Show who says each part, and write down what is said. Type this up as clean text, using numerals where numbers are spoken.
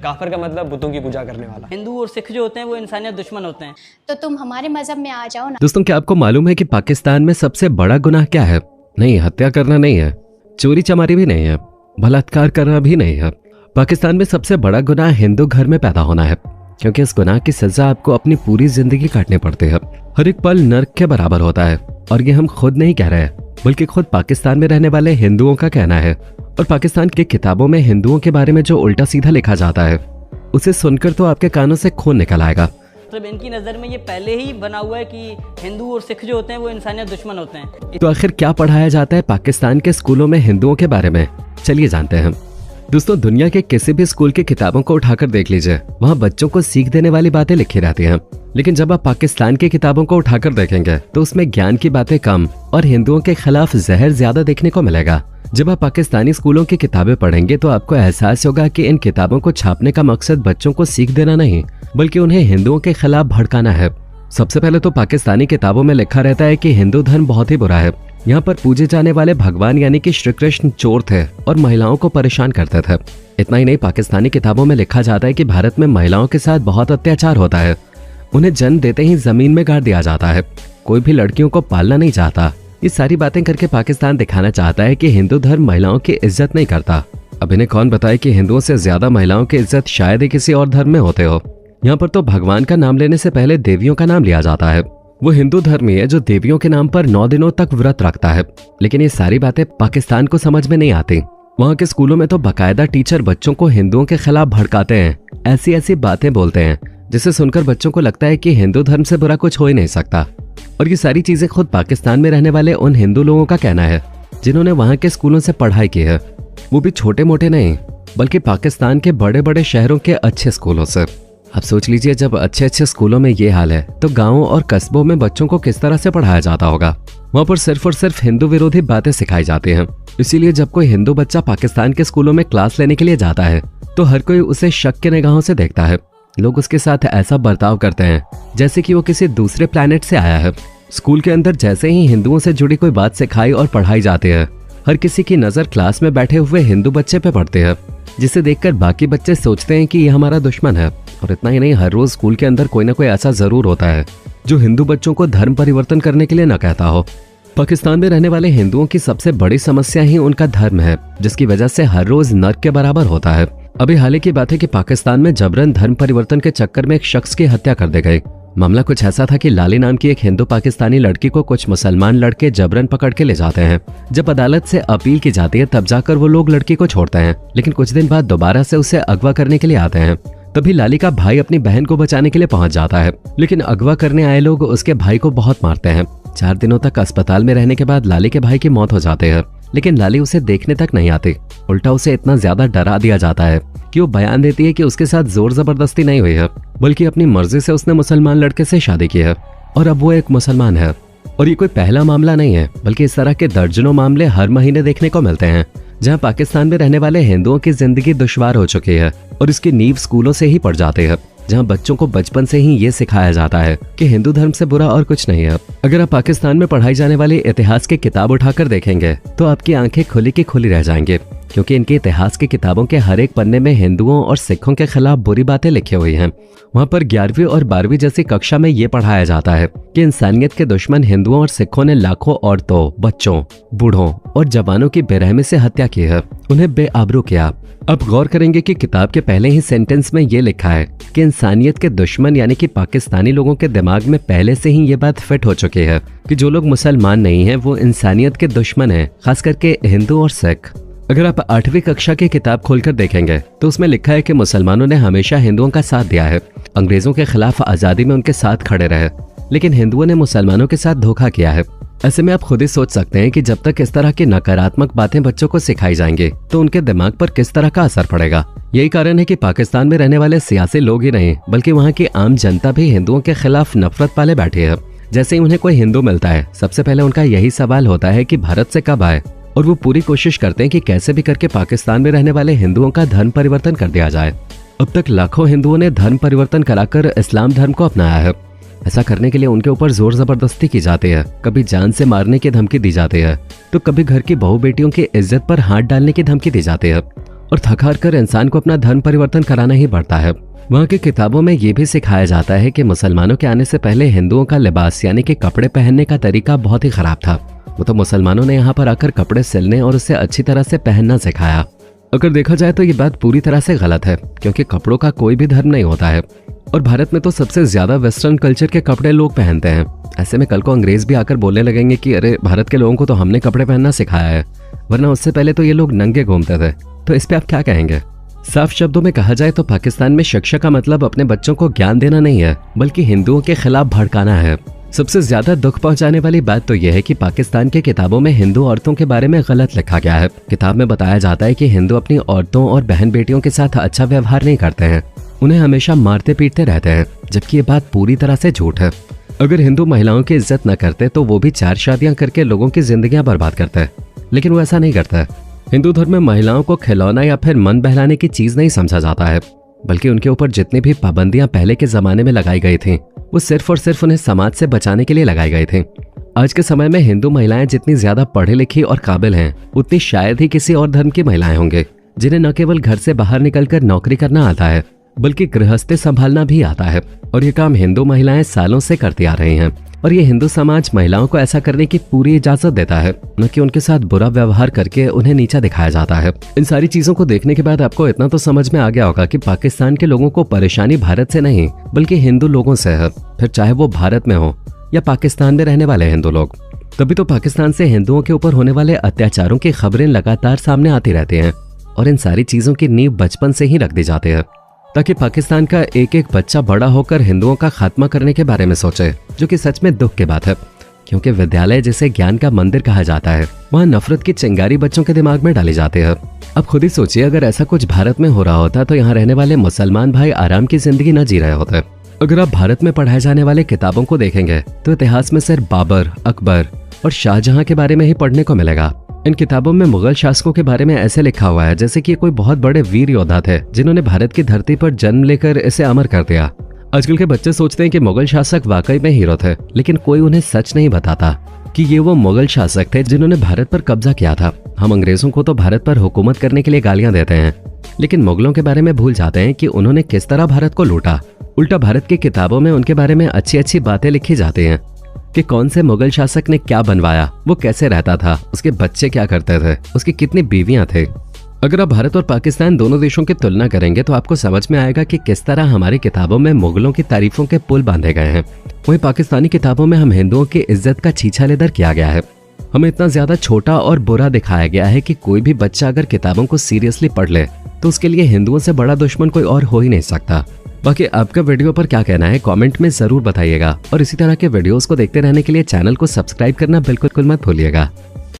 Speaker 1: काफिर का मतलब बुतों की पूजा करने वाला।
Speaker 2: हिंदू और सिख जो होते हैं वो इंसानियत दुश्मन होते हैं।
Speaker 3: तो तुम हमारे मजहब में आ जाओ ना।
Speaker 4: दोस्तों, क्या आपको मालूम है कि पाकिस्तान में सबसे बड़ा गुनाह क्या है? नहीं, हत्या करना नहीं है, चोरी चमारी भी नहीं है, बलात्कार करना भी नहीं है। पाकिस्तान में सबसे बड़ा गुनाह हिंदू घर में पैदा होना है, क्योंकि इस गुनाह की सजा आपको अपनी पूरी जिंदगी काटनी पड़ती है। हर एक पल नर्क के बराबर होता है, और ये हम खुद नहीं कह रहे, बल्कि खुद पाकिस्तान में रहने वाले हिंदुओं का कहना है। और पाकिस्तान की किताबों में हिंदुओं के बारे में जो उल्टा सीधा लिखा जाता है, उसे सुनकर तो आपके कानों से खून निकल आएगा।
Speaker 2: मतलब इनकी नज़र में ये पहले ही बना हुआ है कि हिंदू और सिख जो होते हैं वो इंसानियत दुश्मन होते हैं।
Speaker 4: तो आखिर क्या पढ़ाया जाता है पाकिस्तान के स्कूलों में हिंदुओं के बारे में? चलिए जानते हैं। दोस्तों, दुनिया के किसी भी स्कूल की किताबों को उठाकर देख लीजिए, वहाँ बच्चों को सीख देने वाली बातें लिखी रहती हैं। लेकिन जब आप पाकिस्तान की किताबों को उठाकर देखेंगे तो उसमें ज्ञान की बातें कम और हिंदुओं के खिलाफ जहर ज्यादा देखने को मिलेगा। जब आप पाकिस्तानी स्कूलों की किताबें पढ़ेंगे तो आपको एहसास होगा कि इन किताबों को छापने का मकसद बच्चों को सीख देना नहीं, बल्कि उन्हें हिंदुओं के खिलाफ भड़काना है। सबसे पहले तो पाकिस्तानी किताबों में लिखा रहता है कि हिंदू धर्म बहुत ही बुरा है। यहाँ पर पूजे जाने वाले भगवान यानी कि श्री कृष्ण चोर थे और महिलाओं को परेशान करते थे। इतना ही नहीं, पाकिस्तानी किताबों में लिखा जाता है कि भारत में महिलाओं के साथ बहुत अत्याचार होता है। उन्हें जन्म देते ही जमीन में गाड़ दिया जाता है। कोई भी लड़कियों को पालना नहीं चाहता। ये सारी बातें करके पाकिस्तान दिखाना चाहता है कि हिंदू धर्म महिलाओं की इज्जत नहीं करता। अब इन्हें कौन बताए कि हिंदुओं से ज्यादा महिलाओं की इज्जत शायद ही किसी और धर्म में होते हो। यहाँ पर तो भगवान का नाम लेने से पहले देवियों का नाम लिया जाता है। वो हिंदू धर्म ही है जो देवियों के नाम पर 9 दिनों तक व्रत रखता है। लेकिन ये सारी बातें पाकिस्तान को समझ में नहीं आती। वहाँ के स्कूलों में तो बाकायदा टीचर बच्चों को हिंदुओं के खिलाफ भड़काते हैं, ऐसी ऐसी बातें बोलते हैं जिसे सुनकर बच्चों को लगता है कि हिंदू धर्म से बुरा कुछ हो ही नहीं सकता। और ये सारी चीजें खुद पाकिस्तान में रहने वाले उन हिंदू लोगों का कहना है जिन्होंने वहाँ के स्कूलों से पढ़ाई की है, वो भी छोटे मोटे नहीं बल्कि पाकिस्तान के बड़े बड़े शहरों के अच्छे स्कूलों से। अब सोच लीजिए, जब अच्छे अच्छे स्कूलों में ये हाल है तो गाँवों और कस्बों में बच्चों को किस तरह से पढ़ाया जाता होगा। वहाँ पर सिर्फ और सिर्फ हिंदू विरोधी बातें सिखाई जाती हैं। इसीलिए जब कोई हिंदू बच्चा पाकिस्तान के स्कूलों में क्लास लेने के लिए जाता है तो हर कोई उसे शक के निगाहों से देखता है। लोग उसके साथ ऐसा बर्ताव करते हैं जैसे कि वो किसी दूसरे प्लेनेट से आया है। स्कूल के अंदर जैसे ही हिंदुओं से जुड़ी कोई बात सिखाई और पढ़ाई जाती है, हर किसी की नजर क्लास में बैठे हुए हिंदू बच्चे पे पड़ती है, जिसे देखकर बाकी बच्चे सोचते हैं कि ये हमारा दुश्मन है। और इतना ही नहीं, हर रोज स्कूल के अंदर कोई ना कोई ऐसा जरूर होता है जो हिंदू बच्चों को धर्म परिवर्तन करने के लिए न कहता हो। पाकिस्तान में रहने वाले हिंदुओं की सबसे बड़ी समस्या ही उनका धर्म है, जिसकी वजह से हर रोज नर्क के बराबर होता है। अभी हाल ही की बात है कि पाकिस्तान में जबरन धर्म परिवर्तन के चक्कर में एक शख्स की हत्या कर दी गई। मामला कुछ ऐसा था कि लाली नाम की एक हिंदू पाकिस्तानी लड़की को कुछ मुसलमान लड़के जबरन पकड़ के ले जाते हैं। जब अदालत से अपील की जाती है तब जाकर वो लोग लड़की को छोड़ते हैं, लेकिन कुछ दिन बाद दोबारा से उसे अगवा करने के लिए आते हैं। तभी लाली का भाई अपनी बहन को बचाने के लिए पहुंच जाता है, लेकिन अगवा करने आए लोग उसके भाई को बहुत मारते हैं। 4 दिनों तक अस्पताल में रहने के बाद लाली के भाई की मौत हो जाती है, लेकिन लाली उसे देखने तक नहीं आती। उल्टा उसे इतना ज्यादा डरा दिया जाता है कि वो बयान देती है कि उसके साथ जोर जबरदस्ती नहीं हुई है, बल्कि अपनी मर्जी से उसने मुसलमान लड़के से शादी की है और अब वो एक मुसलमान है। और ये कोई पहला मामला नहीं है, बल्कि इस तरह के दर्जनों मामले हर महीने देखने को मिलते हैं, जहां पाकिस्तान में रहने वाले हिंदुओं की जिंदगी दुश्वार हो चुकी है और इसकी नींव स्कूलों से ही पड़ जाती है, जहां बच्चों को बचपन से ही ये सिखाया जाता है कि हिंदू धर्म से बुरा और कुछ नहीं है। अगर आप पाकिस्तान में पढ़ाई जाने वाली इतिहास की किताब उठाकर देखेंगे तो आपकी आंखें खुली की खुली रह जाएंगे, क्योंकि इनके इतिहास की किताबों के हर एक पन्ने में हिंदुओं और सिखों के खिलाफ बुरी बातें लिखी हुई हैं। वहाँ पर 11वीं और 12वीं जैसी कक्षा में ये पढ़ाया जाता है कि इंसानियत के दुश्मन हिंदुओं और सिखों ने लाखों औरतों, बच्चों, बूढ़ों और जवानों की बेरहमी से हत्या की है, उन्हें बेआबरू किया। अब गौर करेंगे कि किताब के पहले ही सेंटेंस में ये लिखा है कि इंसानियत के दुश्मन यानी कि पाकिस्तानी लोगों के दिमाग में पहले से ही ये बात फिट हो चुकी है कि जो लोग मुसलमान नहीं हैं वो इंसानियत के दुश्मन हैं, खास करके हिंदू और सिख। अगर आप 8वीं कक्षा की किताब खोलकर देखेंगे तो उसमें लिखा है कि मुसलमानों ने हमेशा हिंदुओं का साथ दिया है, अंग्रेजों के खिलाफ आजादी में उनके साथ खड़े रहे, लेकिन हिंदुओं ने मुसलमानों के साथ धोखा किया है। ऐसे में आप खुद ही सोच सकते हैं कि जब तक इस तरह की नकारात्मक बातें बच्चों को सिखाई जाएंगी तो उनके दिमाग पर किस तरह का असर पड़ेगा। यही कारण है कि पाकिस्तान में रहने वाले सियासी लोग ही नहीं बल्कि वहाँ की आम जनता भी हिंदुओं के खिलाफ नफरत पाले बैठी है। जैसे ही उन्हें कोई हिंदू मिलता है सबसे पहले उनका यही सवाल होता है कि भारत से कब आए, और वो पूरी कोशिश करते हैं कि कैसे भी करके पाकिस्तान में रहने वाले हिंदुओं का धर्म परिवर्तन कर दिया जाए। अब तक लाखों हिंदुओं ने धर्म परिवर्तन कराकर इस्लाम धर्म को अपनाया है। ऐसा करने के लिए उनके ऊपर जोर जबरदस्ती की जाती है, कभी जान से मारने की धमकी दी जाती है तो कभी घर की बहू बेटियों की इज्जत पर हाथ डालने की धमकी दी जाती है। और थक हार कर इंसान को अपना धर्म परिवर्तन कराना ही पड़ता है। वहाँ की किताबों में ये भी सिखाया जाता है कि मुसलमानों के आने से पहले हिंदुओं का लिबास यानी कि कपड़े पहनने का तरीका बहुत ही खराब था। वो तो मुसलमानों ने यहाँ पर आकर कपड़े सिलने और उसे अच्छी तरह से पहनना सिखाया। अगर देखा जाए तो ये बात पूरी तरह से गलत है, क्योंकि कपड़ों का कोई भी धर्म नहीं होता है और भारत में तो सबसे ज्यादा वेस्टर्न कल्चर के कपड़े लोग पहनते हैं। ऐसे में कल को अंग्रेज भी आकर बोलने लगेंगे कि अरे भारत के लोगों को तो हमने कपड़े पहनना सिखाया है, वरना उससे पहले तो ये लोग नंगे घूमते थे। तो इस पे आप क्या कहेंगे? साफ शब्दों में कहा जाए तो पाकिस्तान में शिक्षा का मतलब अपने बच्चों को ज्ञान देना नहीं है, बल्कि हिंदुओं के खिलाफ भड़काना है। सबसे ज्यादा दुख पहुंचाने वाली बात तो यह है कि पाकिस्तान की किताबों में हिंदू औरतों के बारे में गलत लिखा गया है। किताब में बताया जाता है कि हिंदू अपनी औरतों और बहन बेटियों के साथ अच्छा व्यवहार नहीं करते हैं, उन्हें हमेशा मारते पीटते रहते हैं, जबकि ये बात पूरी तरह से झूठ है। अगर हिंदू महिलाओं की इज्जत न करते तो वो भी 4 शादियां करके लोगों की जिंदगियां बर्बाद करते, लेकिन वो ऐसा नहीं करता। हिंदू धर्म में महिलाओं को खिलौना या फिर मन बहलाने की चीज नहीं समझा जाता है, बल्कि उनके ऊपर जितनी भी पाबंदियां पहले के जमाने में लगाई गई थी वो सिर्फ और सिर्फ उन्हें समाज से बचाने के लिए लगाई गई थी। आज के समय में हिंदू महिलाएं जितनी ज्यादा पढ़ी लिखी और काबिल हैं, उतनी शायद ही किसी और धर्म की महिलाएं होंगे जिन्हें न केवल घर से बाहर निकलकर नौकरी करना आता है, बल्कि गृहस्थी संभालना भी आता है। और ये काम हिंदू महिलाएं सालों से करती आ रही हैं। और ये हिंदू समाज महिलाओं को ऐसा करने की पूरी इजाजत देता है, न कि उनके साथ बुरा व्यवहार करके उन्हें नीचा दिखाया जाता है। इन सारी चीजों को देखने के बाद आपको इतना तो समझ में आ गया होगा कि पाकिस्तान के लोगों को परेशानी भारत से नहीं बल्कि हिंदू लोगों से है, फिर चाहे वो भारत में हो या पाकिस्तान में रहने वाले हिंदू लोग। तभी तो पाकिस्तान से हिंदुओं के ऊपर होने वाले अत्याचारों की खबरें लगातार सामने आती रहती हैं और इन सारी चीजों की नींव बचपन से ही रख दी जाती है, ताकि पाकिस्तान का एक एक बच्चा बड़ा होकर हिंदुओं का खात्मा करने के बारे में सोचे, जो कि सच में दुख की बात है। क्योंकि विद्यालय जिसे ज्ञान का मंदिर कहा जाता है, वहाँ नफरत की चिंगारी बच्चों के दिमाग में डाली जाती है। अब खुद ही सोचिए, अगर ऐसा कुछ भारत में हो रहा होता तो यहाँ रहने वाले मुसलमान भाई आराम की जिंदगी न जी रहे होते। अगर आप भारत में पढ़ाए जाने वाले किताबों को देखेंगे तो इतिहास में सिर्फ बाबर, अकबर और शाहजहां के बारे में ही पढ़ने को मिलेगा। इन किताबों में मुगल शासकों के बारे में ऐसे लिखा हुआ है जैसे कि ये कोई बहुत बड़े वीर योद्धा थे जिन्होंने भारत की धरती पर जन्म लेकर इसे अमर कर दिया। आजकल के बच्चे सोचते हैं कि मुगल शासक वाकई में हीरो थे, लेकिन कोई उन्हें सच नहीं बताता कि ये वो मुगल शासक थे जिन्होंने भारत पर कब्जा किया था। हम अंग्रेजों को तो भारत पर हुकूमत करने के लिए गालियां देते हैं, लेकिन मुगलों के बारे में भूल जाते हैं कि उन्होंने किस तरह भारत को लूटा। उल्टा भारत की किताबों में उनके बारे में अच्छी अच्छी बातें लिखी जाती हैं कि कौन से मुगल शासक ने क्या बनवाया, वो कैसे रहता था, उसके बच्चे क्या करते थे, उसकी कितनी बीवियां थे। अगर आप भारत और पाकिस्तान दोनों देशों की तुलना करेंगे तो आपको समझ में आएगा कि किस तरह हमारी किताबों में मुगलों की तारीफों के पुल बांधे गए हैं, वहीं पाकिस्तानी किताबों में हम हिंदुओं की इज्जत का छीछा लेदर किया गया है। हमें इतना ज्यादा छोटा और बुरा दिखाया गया है कि कोई भी बच्चा अगर किताबों को सीरियसली पढ़ ले तो उसके लिए हिंदुओं से बड़ा दुश्मन कोई और हो ही नहीं सकता। बाकी आपका वीडियो पर क्या कहना है कमेंट में जरूर बताइएगा और इसी तरह के वीडियोस को देखते रहने के लिए चैनल को सब्सक्राइब करना बिल्कुल मत भूलिएगा।